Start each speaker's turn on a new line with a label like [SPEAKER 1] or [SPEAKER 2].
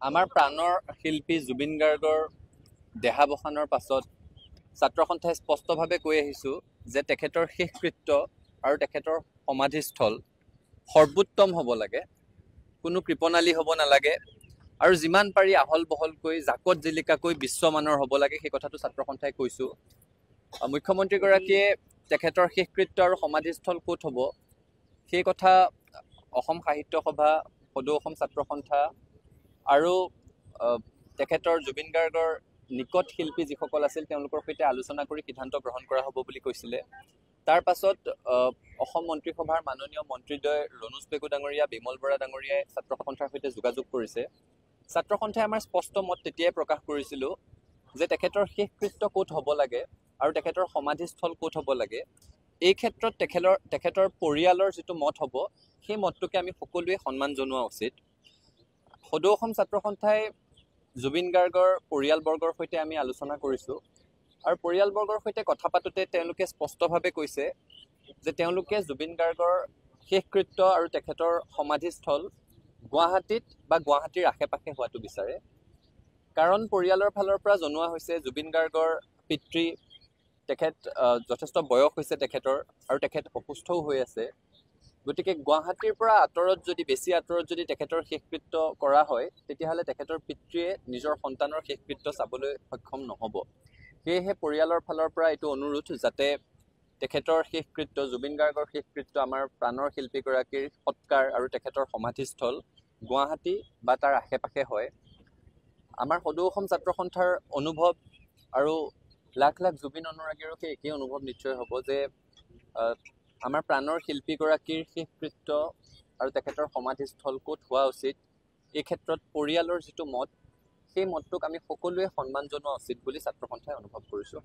[SPEAKER 1] আমাৰ প্ৰাণৰ শিল্পী জুবিন গাৰ্গৰ দেহাৱসানৰ পাছত ছাত্ৰ সন্থাই স্পষ্টভাৱে কৈ আহিছোঁ যে তেখেতৰ শেষকৃত্য আৰু তেখেতৰ সমাধিস্থল সৰ্বোত্তম হ'ব লাগে, কোনো কৃপণালী হ'ব নালাগে আৰু যিমান পাৰি আহল বহলকৈ জাকত জিলিকাকৈ বিশ্বমানৰ হ'ব লাগে, সেই কথাটো ছাত্ৰ সন্থাই কৈছোঁ। মুখ্যমন্ত্ৰীগৰাকীয়ে তেখেতৰ শেষকৃত্য আৰু সমাধিস্থল ক'ত হ'ব সেই কথা অসম সাহিত্য সভা, সদৌ অসম ছাত্ৰ সন্থা আৰু তেখেতৰ জুবিন গাৰ্গৰ নিকট শিল্পী যিসকল আছিল তেওঁলোকৰ সৈতে আলোচনা কৰি সিদ্ধান্ত গ্ৰহণ কৰা হ'ব বুলি কৈছিলে। তাৰ পাছত অসম মন্ত্ৰীসভাৰ মাননীয় মন্ত্ৰীদ্বয় ৰণোজ পেগু ডাঙৰীয়া, বিমল বৰা ডাঙৰীয়াই ছাত্ৰ সন্থাৰ সৈতে যোগাযোগ কৰিছে। ছাত্ৰ সন্থাই আমাৰ স্পষ্ট মত তেতিয়াই প্ৰকাশ কৰিছিলোঁ যে তেখেতৰ শেষকৃত্য ক'ত হ'ব লাগে আৰু তেখেতৰ সমাধিস্থল ক'ত হ'ব লাগে, এই ক্ষেত্ৰত তেখেতৰ পৰিয়ালৰ যিটো মত হ'ব সেই মতটোকে আমি সকলোৱে সন্মান জনোৱা উচিত। সদৌ অসম ছাত্ৰ সন্থাই জুবিন গাৰ্গৰ পৰিয়ালবৰ্গৰ সৈতে আমি আলোচনা কৰিছোঁ আৰু পৰিয়ালবৰ্গৰ সৈতে কথা পাতোঁতে তেওঁলোকে স্পষ্টভাৱে কৈছে যে তেওঁলোকে জুবিন গাৰ্গৰ শেষকৃত্য আৰু তেখেতৰ সমাধিস্থল গুৱাহাটীত বা গুৱাহাটীৰ আশে পাশে হোৱাটো বিচাৰে। কাৰণ পৰিয়ালৰ ফালৰ পৰা জনোৱা হৈছে জুবিন গাৰ্গৰ পিতৃ, তেখেত যথেষ্ট বয়স হৈছে তেখেতৰ আৰু তেখেত অসুস্থও হৈ আছে। গতিকে গুৱাহাটীৰ পৰা বেছি আঁতৰত যদি তেখেতৰ শেষকৃত্য কৰা হয় তেতিয়াহ'লে তেখেতৰ পিতৃয়ে নিজৰ সন্তানৰ শেষকৃত্য চাবলৈ সক্ষম নহ'ব। সেয়েহে পৰিয়ালৰ ফালৰ পৰা এইটো অনুৰোধ যাতে তেখেতৰ শেষকৃত্য, জুবিন গাৰ্গৰ শেষকৃত্য, আমাৰ প্ৰাণৰ শিল্পীগৰাকীৰ সৎকাৰ আৰু তেখেতৰ সমাধিস্থল গুৱাহাটী বা তাৰ আশে পাশে হয়। আমাৰ সদৌ অসম ছাত্ৰ সন্থাৰ অনুভৱ আৰু লাখ লাখ জুবিন অনুৰাগীৰো সেই একেই অনুভৱ নিশ্চয় হ'ব যে আমাৰ প্ৰাণৰ শিল্পীগৰাকীৰ শেষকৃত্য আৰু তেখেতৰ সমাধিস্থল ক'ত হোৱা উচিত, এই ক্ষেত্ৰত পৰিয়ালৰ যিটো মত সেই মতটোক আমি সকলোৱে সন্মান জনোৱা উচিত বুলি ছাত্ৰ সন্থাই অনুভৱ কৰিছোঁ।